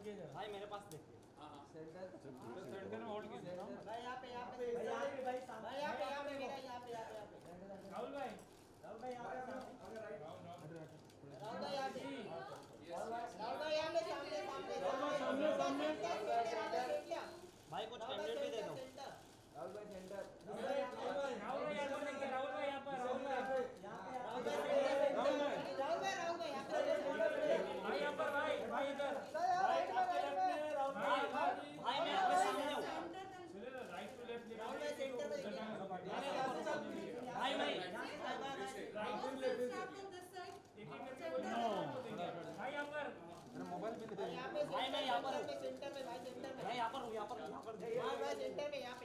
भाई मेरे पास देखिए सेंटर में होल्ड कीजिए भाई यहाँ पे भाई यहाँ पे मेरा यहाँ पे राहुल भाई यहाँ पे राहुल भाई यहाँ पे सामने भाई कुछ कैंडिडेट भी दे दो राहुल भाई सेंटर राहुल भाई यहाँ पर देखिए राहुल भाई यहाँ पर राहुल भाई भाई यहाँ पर भाई इधर भाई मैं यहाँ पे सामने हूँ राइट टू लेफ्ट भाई मैं भाई यहाँ पर मोबाइल भी दे भाई मैं यहाँ पर हूँ मैं यहाँ पर हूँ यहाँ पर सेंटर में यहाँ पे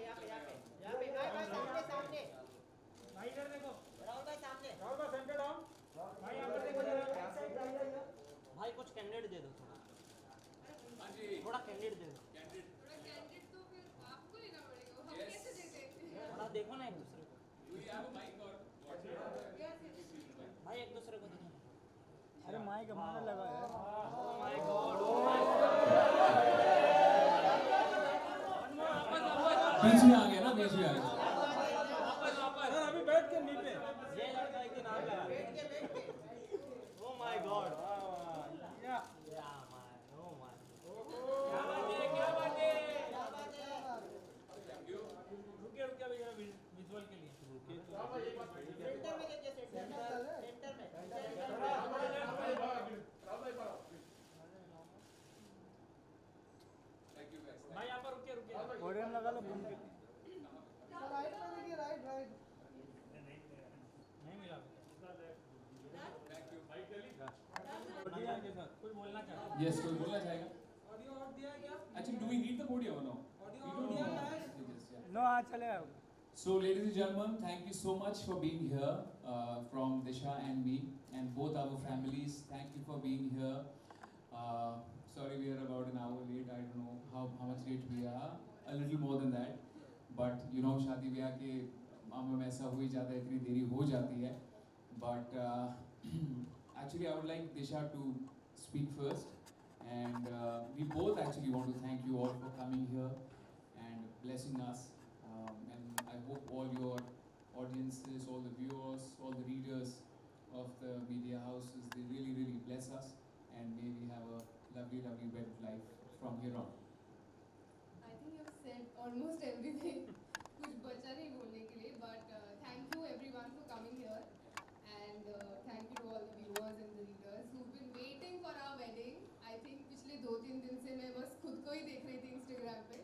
सामने भाई इधर देखो राहुल भाई सामने राहुल भाई सेंटर डाउन भाई यहाँ पर देखो जरा भाई कुछ कैंडिडेट दे दो थोड़ा कैंडिडेट दे दो थोड़ा देखो ना एक दूसरे को भाई एक दूसरे को देखो अरे माइक हमारा लगा है ओह माय गॉड बीच में आ गया ना बीच में आ गया सर अभी बैठ के नीचे ये लड़का एक दिन आ गया ओह माय गॉड या ओह माय क्या बात है रुकिए भैया विजुअल के लिए सेंटर में देखिए सेंटर में भाई यहाँ पर रुकिए ऑडियंस लगा लो घूम के नहीं मिला कुछ बोलना चाहते यस कोई बोलना चाहेगा actually do we need the podium no no हाँ चलेगा So ladies and gentlemen, thank you so much for being here from Disha and me and both our families. Thank you for being here. Sorry we are about an hour late. I don't know how much late we are. A little more than that. But you know शादी ब्याह के मामलों में ऐसा हो ही जाता है इतनी देरी हो जाती है. But actually I would like Disha to speak first. And we both actually want to thank you all for coming here and blessing us. And I hope all your audiences, all the viewers, all the readers of the media houses, they really bless us and may we have a lovely web life from here on. I think you've said almost everything. कुछ बचा नहीं बोलने के लिए, but thank you everyone for coming here and thank you to all the viewers and the readers who've been waiting for our wedding. I think पिछले 2-3 दिन से मैं बस खुद को ही देख रही थी Instagram पे.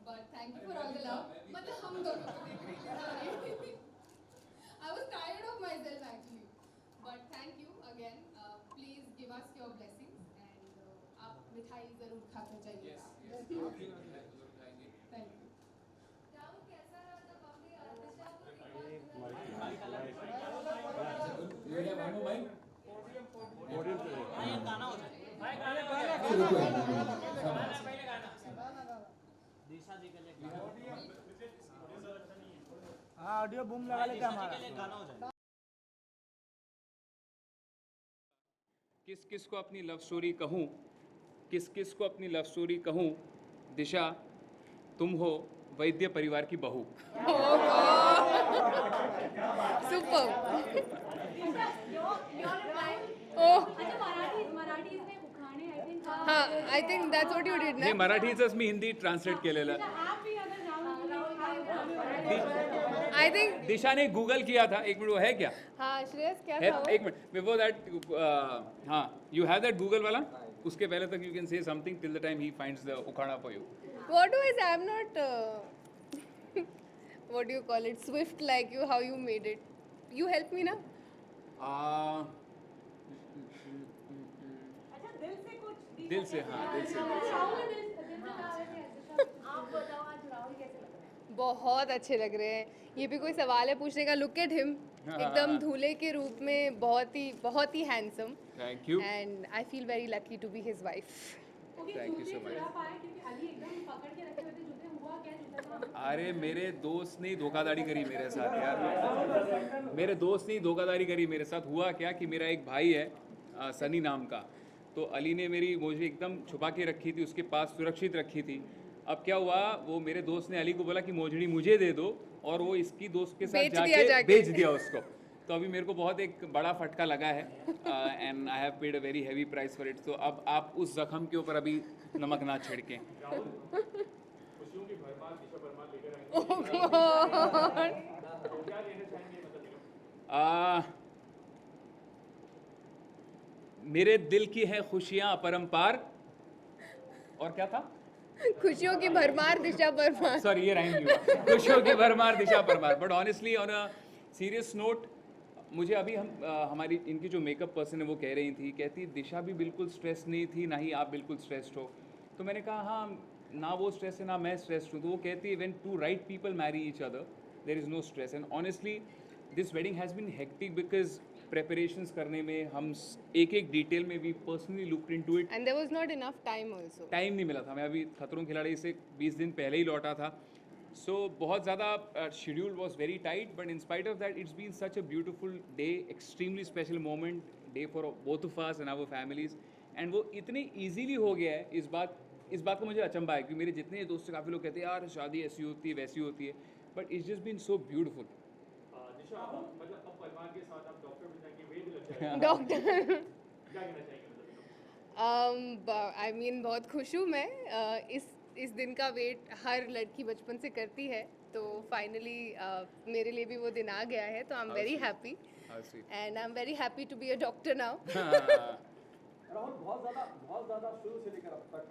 But thank you for all the love. मतलब हम दोनों को देख रही थी. Sorry. I was tired of myself actually. But thank you again. Please give us your blessings and आप मिठाई जरूर खाकर जाइएगा. Thank you. राहुल कैसा रहा जब आपने दिशा को You have one more mic? भाई एक गाना हो जाए भाई गाना पहले गाना दिशा जी के लिए गाना हाँ ऑडियो बूम लगा लेते दिशा जी हमारा के लिए गाना हो जाए किस किस को अपनी लव स्टोरी कहूँ किस किस को अपनी लव स्टोरी कहूँ दिशा तुम हो वैद्य परिवार की बहू Super. हाँ, I think that's what you did हे ना. मराठीचंच मी हिंदी ट्रान्सलेट केलेलं I think दिशाने गूगल किया था एक मिनट वो है क्या हाँ श्रेयस क्या है था वो? एक मिनट बिफोर दैट हाँ यू हैव दैट गूगल वाला उसके पहले तक you can say something till the time he finds the उखाड़ा for you What do I say? I'm not. What do you call it? Swift like you. How you made it? You help me na. दिल से हाँ दिल से बहुत अच्छे लग रहे हैं. ये भी कोई सवाल है पूछने का. Look at him. एकदम धूले के रूप में बहुत ही handsome. Thank you And I feel very lucky to be his wife. Thank you so much अरे मेरे दोस्त ने धोखाधड़ी करी मेरे साथ यार मेरे दोस्त ने धोखाधड़ी करी मेरे साथ. हुआ क्या कि मेरा एक भाई है सनी नाम का, तो अली ने मेरी मोजड़ी एकदम छुपा के रखी थी, उसके पास सुरक्षित रखी थी। अब क्या हुआ, वो मेरे दोस्त ने अली को बोला कि मोजड़ी मुझे दे दो, और वो इसकी दोस्त के साथ जाके बेच दिया उसको। तो अभी मेरे को बहुत एक बड़ा फटका लगा है, and I have paid a very heavy price for it. तो अब आप उस जख्म के ऊपर अभी नमक ना छिड़कें। मेरे दिल की है खुशियाँ अपरंपार, और क्या था? खुशियों की भरमार दिशा भरमार। सॉरी, ये राइम नहीं हुआ। खुशियों की भरमार दिशा भरमार। But honestly on a serious note, मुझे अभी हमारी इनकी जो मेकअप पर्सन है वो कह रही थी, कहती दिशा भी बिल्कुल स्ट्रेस नहीं थी, ना ही आप बिल्कुल स्ट्रेस्ड हो। तो मैंने कहा हाँ, ना वो स्ट्रेस है ना मैं स्ट्रेस्ड हूँ। तो वो कहती है when two right people marry each other there is no stress. And honestly this wedding has been hectic because preparations करने में हम एक एक डिटेल में we personally looked into it. And there was not enough time also. Time नहीं मिला था। मैं अभी खतरों के खिलाड़ी से 20 दिन पहले ही लौटा था। सो बहुत ज़्यादा schedule was very tight, but in spite of that it's been such a beautiful day, extremely special moment day for both of us and our families. And वो इतने ईजीली हो गया है, इस बात को मुझे अचंभा है, क्योंकि मेरे जितने दोस्त से काफ़ी लोग कहते हैं यार शादी ऐसी होती है वैसी होती है, but it's just been so beautiful. Doctor I mean बहुत खुश हूँ मैं। इस दिन का वेट हर लड़की बचपन से करती है, तो फाइनली मेरे लिए भी वो दिन आ गया है। तो I am very happy and I am very happy to be a doctor now. Rahul, बहुत ज़्यादा शुरू से लेकर अब तक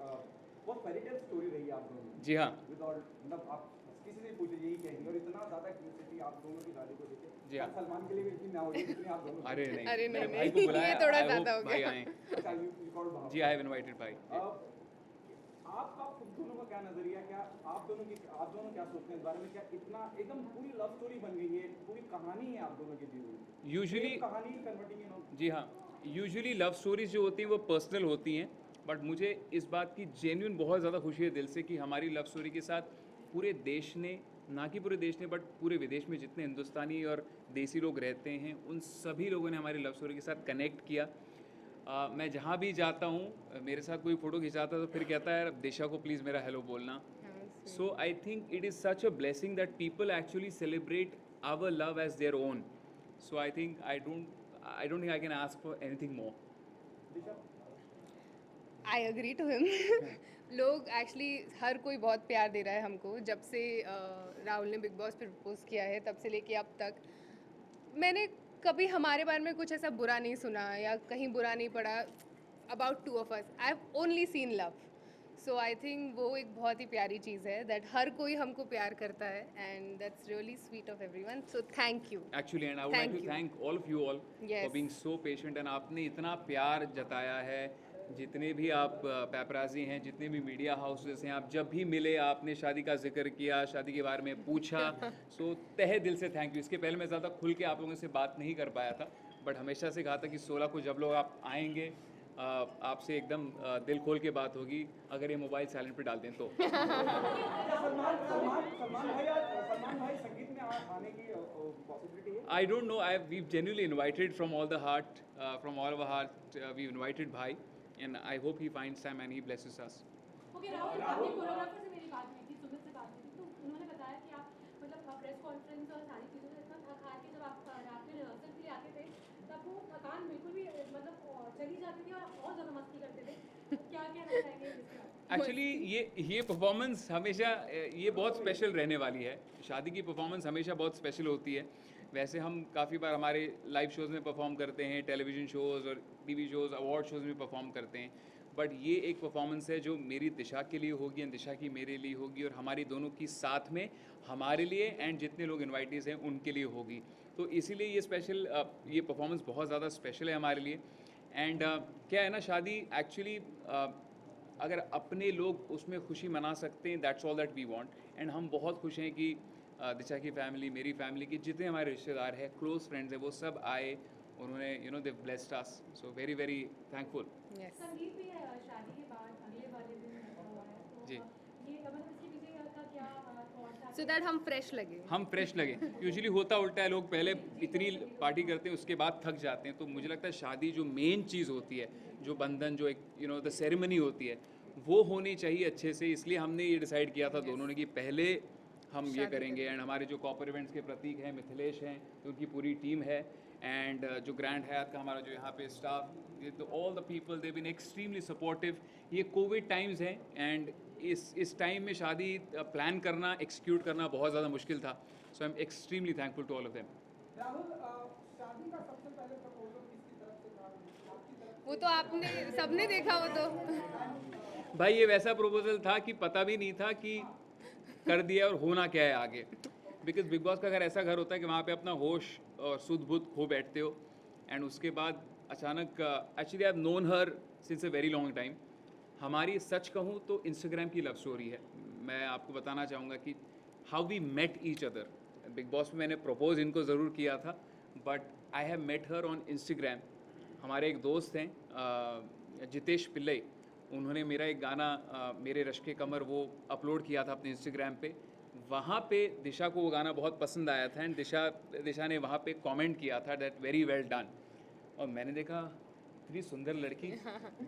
बहुत फेरी टेल स्टोरी रही है आप दोनों की। जी हाँ। विदाउट मतलब आप किसी से पूछे यही कहेंगे, और इतना ज़्यादा क्यूरियोसिटी आप दोनों की शादी को लेके। जी हाँ। सलमान के लिए भी इतनी ना होगी जितनी आप दोनों। अरे नहीं, अरे मेरे नहीं, भाई को बुलाया, ये थोड़ा I hope ज़्यादा हो भाई गया। आएं। अच्छा, you called भाव। जी, आई हैव इनवाइटेड भाई। आपका खुद दोनों का क्या नजरिया, क्या आप दोनों क्या सोचते हैं इस बारे में? क्या इतना एकदम पूरी लव स्टोरी बन गई है, पूरी कहानी है आप दोनों के जीवन में? यूजुअली कहानी कन्वर्टिंग इन। जी हाँ, यूजुअली लव स्टोरीज जो होती हैं वो पर्सनल होती हैं, बट मुझे इस बात की जेन्युइन बहुत ज़्यादा खुशी है दिल से कि हमारी लव स्टोरी के साथ पूरे देश ने, ना कि पूरे देश ने बट पूरे विदेश में जितने हिंदुस्तानी और देसी लोग रहते हैं उन सभी लोगों ने हमारी लव स्टोरी के साथ कनेक्ट किया। मैं जहाँ भी जाता हूँ, मेरे साथ कोई फ़ोटो खिंचाता है तो फिर कहता है दिशा को प्लीज़ मेरा हेलो बोलना। So I think it is such a blessing that people actually celebrate our love as their own. So I think I don't think I can ask for anything more. I agree to him. लोग actually हर कोई बहुत प्यार दे रहा है हमको। जब से राहुल ने बिग बॉस पे प्रपोज किया है तब से लेके अब तक मैंने कभी हमारे बारे में कुछ ऐसा बुरा नहीं सुना या कहीं बुरा नहीं पड़ा about two of us. I have only seen love. So I think वो एक बहुत ही प्यारी चीज़ है दैट हर कोई हमको प्यार करता है, and that's really sweet of everyone. So thank you actually, and I would like to thank all of you all for being so patient. And आपने इतना प्यार जताया है, जितने भी आप पैपराजी हैं, जितने भी मीडिया हाउसेस हैं, आप जब भी मिले आपने शादी का जिक्र किया, शादी के बारे में पूछा। सो तहे दिल से थैंक यू। इसके पहले मैं ज़्यादा खुल के आप लोगों से बात नहीं कर पाया था, बट हमेशा से कहा था कि 16 को जब लोग आप आएंगे आपसे एकदम दिल खोल के बात होगी, अगर ये मोबाइल साइलेंट पे डाल दें तो। सलमान भाई संगीत में आने की पॉसिबिलिटी है? I don't know. We've genuinely invited from all the heart, from all of our heart. We've invited Bhai, and I hope he finds time and he blesses us. Okay Rahul, आपके कोरियोग्राफर से मेरी बात हुई थी, सुमित से बात हुई थी, तो उन्होंने बताया कि आप मतलब प्रेस कॉन्फ्रेंस और सारी चीज़ों से इतना थक हार के जब आप रात में रिहर्सल के लिए आते थे तब वो थकान बिल्कुल भी मतलब चली जाती थी और ज़्यादा मस्ती करते थे। क्या कहना चाहेंगे इसके बारे में? एक्चुअली ये परफॉर्मेंस हमेशा ये बहुत स्पेशल रहने वाली है। शादी की परफॉर्मेंस हमेशा बहुत स्पेशल होती है। वैसे हम काफ़ी बार हमारे लाइव शोज़ में परफॉर्म करते हैं, टेलीविज़न शोज़ और टीवी शोज़, अवार्ड शोज़ में परफॉर्म करते हैं, बट ये एक परफॉर्मेंस है जो मेरी दिशा के लिए होगी एंड दिशा की मेरे लिए होगी, और हमारी दोनों की साथ में हमारे लिए एंड जितने लोग इन्वाइटीज़ हैं उनके लिए होगी। तो इसीलिए ये स्पेशल ये परफॉर्मेंस बहुत ज़्यादा स्पेशल है हमारे लिए। एंड क्या है ना, शादी एक्चुअली अगर अपने लोग उसमें खुशी मना सकते हैं, that's all that we want. And हम बहुत खुश हैं कि दिशा की फैमिली, मेरी फैमिली के जितने हमारे रिश्तेदार हैं, क्लोज फ्रेंड्स हैं, वो सब आए, उन्होंने they blessed us. So very very thankful. संगीत भी शादी के बाद अगले वाले दिन हुआ है, तो जी। ये मतलब इसके पीछे का क्या थॉट्स so that हम फ्रेश लगे. हम फ्रेश लगे. यूजुअली होता उल्टा है, लोग पहले इतनी पार्टी करते हैं उसके बाद थक जाते हैं. तो मुझे लगता है शादी जो मेन चीज़ होती है, जो बंधन, जो एक द सेरेमनी होती है, वो होनी चाहिए अच्छे से. इसलिए हमने ये डिसाइड किया था दोनों ने कि पहले हम ये करेंगे. एंड हमारे जो कॉपर इवेंट्स के प्रतीक हैं, मिथिलेश हैं, उनकी पूरी टीम है. एंड जो ग्रैंड हयात का हमारा जो यहाँ पे staff, all the people they been extremely supportive. ये कोविड टाइम्स हैं एंड इस टाइम में शादी प्लान करना, एक्सिक्यूट करना बहुत ज़्यादा मुश्किल था. So I am extremely thankful to all of them. Rahul, शादी का सबसे पहले प्रपोजल किसकी तरफ से था? आपकी तरफ? वो तो आपने सबने देखा. वो तो भाई ये वैसा प्रपोजल था कि पता भी नहीं था कि कर दिया और होना क्या है आगे. बिकॉज बिग बॉस का घर ऐसा घर होता है कि वहाँ पे अपना होश और सुध बुध खो बैठते हो. एंड उसके बाद अचानक, actually I have known her since a very long time. हमारी सच कहूँ तो इंस्टाग्राम की लव स्टोरी है. मैं आपको बताना चाहूँगा कि how we met each other. Bigg Boss में मैंने प्रपोज इनको ज़रूर किया था, but I have met her on Instagram. हमारे एक दोस्त हैं जितेश पिल्लई, उन्होंने मेरा एक गाना मेरे रश्के कमर वो अपलोड किया था अपने इंस्टाग्राम पे. वहाँ पे दिशा को वो गाना बहुत पसंद आया था. एंड दिशा ने वहाँ पे कमेंट किया था दैट वेरी वेल डन. और मैंने देखा इतनी सुंदर लड़की,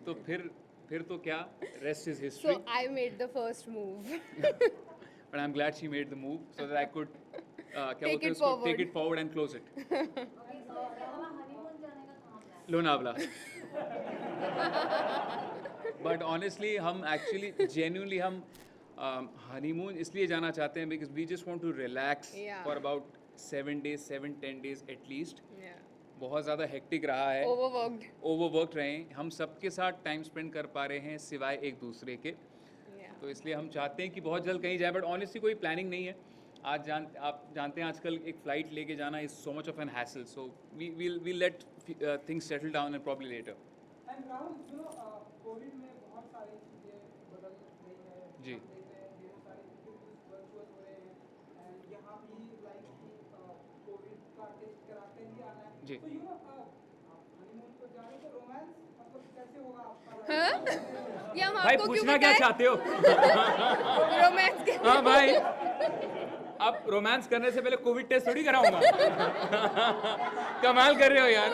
तो फिर तो क्या, rest is history. so I made the first move. But I am glad she made the move so that I could Take it forward. Take it forward and close it. Lonavala. But honestly हम actually genuinely हम honeymoon इसलिए जाना चाहते हैं because we just want to relax Yeah. For about 7 days at least. Yeah. बहुत ज़्यादा hectic रहा है, Overworked. ओवरवर्कड रहे हैं. हम सबके साथ टाइम स्पेंड कर पा रहे हैं सिवाय एक दूसरे के. Yeah. तो इसलिए हम चाहते हैं कि बहुत जल्द कहीं जाए. बट ऑनेस्टली कोई प्लानिंग नहीं है. आप जानते हैं आजकल एक फ़्लाइट लेके जाना is so much of an hassle. So we let things settle down and probably later. And Rahul, COVID में बहुत सारी चीज़ें बदल गई है. जी. हम देख रहे हैं ढेर सारे इंटरव्यूज वर्चुअल हो रहे हैं. एंड यहाँ भी लाइक कोविड का टेस्ट कराते ही आना है. जी. तो हनीमून को जा रहे तो रोमांस मतलब कैसे होगा आपका? हाँ? ये हम भाई आपको क्यों पूछना क्या बताएं? चाहते हो? रोमांस के हाँ भाई, अब रोमांस करने से पहले कोविड टेस्ट थोड़ी कराऊंगा. कमाल कर रहे हो यार.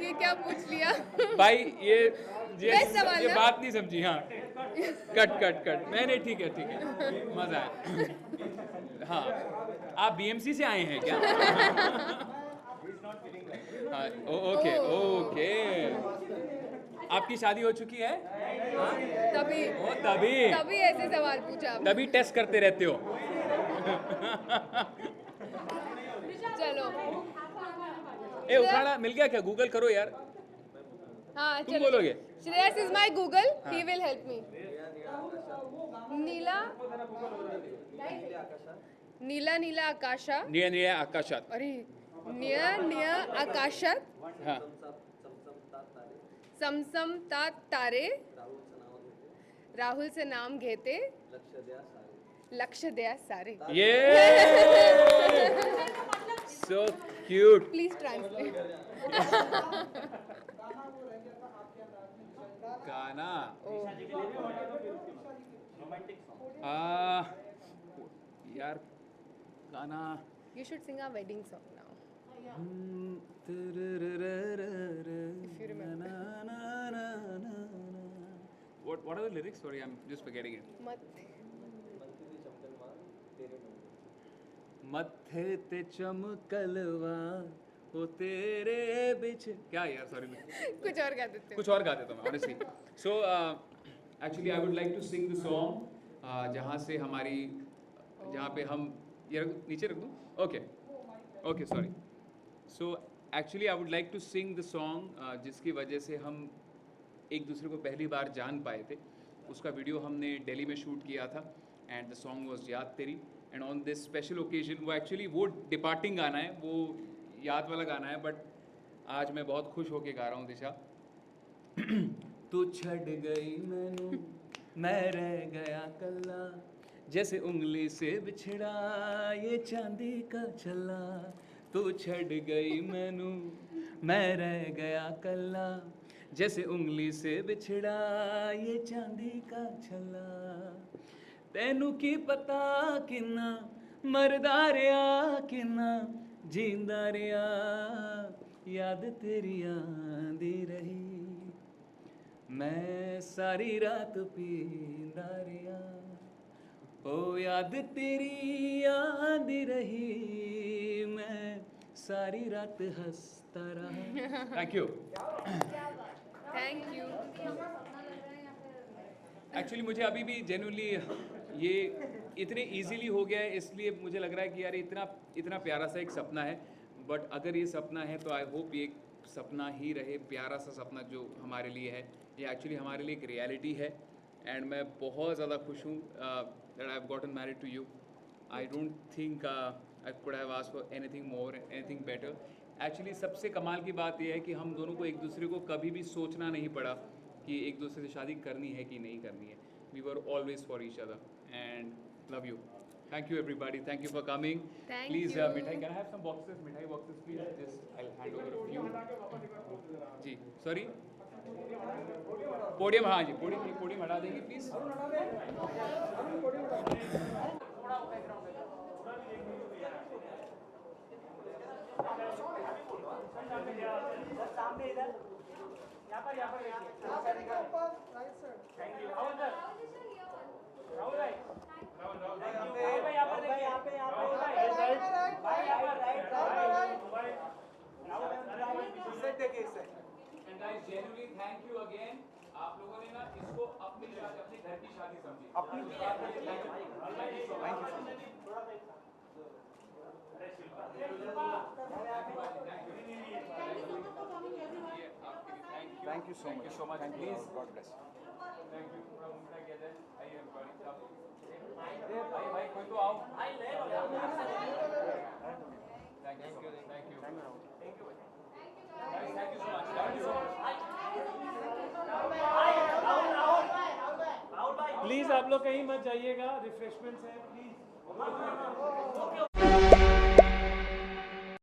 ये क्या पूछ लिया? भाई ये Best सवाल ये ना? बात नहीं समझी. हाँ, कट. नहीं ठीक है, मजा आया. हाँ, आप बीएमसी से आए हैं क्या? हाँ, ओके. आपकी शादी हो चुकी है? तभी तभी ऐसे सवाल पूछा आपने. तभी टेस्ट करते रहते हो. चलो. ए उखाड़ा मिल गया क्या? गूगल करो यार. हाँ तुम चलो. बोलोगे? Shreyas is my Google. He will help me. नीला आकाशा. निया आकाशात. अरे निया आकाशात हाँ. समतात तारे. राहुल से नाम घेते. लक्ष द्या सारे. ये सो क्यूट. Please translate. गाना यार, गाना You should sing our wedding song now. If you remember. What are the lyrics? Sorry, I'm just forgetting it. मत्थे ते चमकलवा हो तेरे बिच. क्या यार, सॉरी. कुछ और गा देते हो. कुछ और गा देता हूँ मैं honestly. So actually I would like to sing the song जहाँ पे हम ये नीचे रख दूँ. Okay sorry. So actually I would like to sing the song जिसकी वजह से हम एक दूसरे को पहली बार जान पाए थे. उसका वीडियो हमने दिल्ली में शूट किया था एंड द सॉन्ग वाज याद तेरी. And on this special occasion, वो एक्चुअली वो डिपार्टिंग गाना है, वो याद वाला गाना है, बट आज मैं बहुत खुश होके गा रहा हूँ. दिशा तू छड़ गई मैनू मैं रह गया कल्ला, जैसे उंगली से बिछड़ा ये चांदी का छल्ला. तू छड़ गई मैनू मैं रह गया कल्ला, जैसे उंगली से बिछड़ा ये चांदी का छल्ला. ਤੈਨੂੰ ਕੀ ਪਤਾ ਕਿੰਨਾ ਮਰਦਾ ਰਿਹਾ ਕਿੰਨਾ ਜੀਂਦਾ ਰਿਹਾ ਯਾਦ ਤੇਰੀ ਆਂਦੀ ਰਹੀ ਮੈਂ ਸਾਰੀ ਰਾਤ ਪੀਂਦਾ ਰਿਹਾ ओ याद तेरी आंदी रही मैं सारी रात हंसता रहा thank you thank you. Actually मुझे अभी भी जेन्युइनली ये इतने इजीली हो गया है इसलिए मुझे लग रहा है कि यार इतना प्यारा सा एक सपना है बट अगर ये सपना है तो आई होप ये एक सपना ही रहे प्यारा सा सपना जो हमारे लिए है ये एक्चुअली हमारे लिए एक रियलिटी है एंड मैं बहुत ज़्यादा खुश हूँ that I have gotten married to you I don't think I could have asked for anything more anything better actually सबसे कमाल की बात यह है कि हम दोनों को एक दूसरे को कभी भी सोचना नहीं पड़ा कि एक दूसरे से शादी करनी है कि नहीं करनी है we were always for each other and love you thank you everybody thank you for coming Thank please you. मिठाई can I have some boxes मिठाई boxes please just I hand over a few जी sorry podium हाँ जी podium हटा देंगे please सामने इधर यहाँ पर right sir. Thank you Rahul sir Rahul भाई राहुल भाई यहाँ पर देखिए यहाँ पे राहुल भाई यहाँ पर राइट इसे देखिए इसे and guys genuinely thank you again आप लोगों ने ना इसको अपनी शादी अपने घर की शादी समझी अपनी thank you so much please God bless thank you पूरा मुंडा किया जाए आइए एवरीबॉडी भाई कोई तो आओ thank you thank you thank you so much please आप लोग कहीं मत जाइएगा रिफ्रेशमेंट्स है प्लीज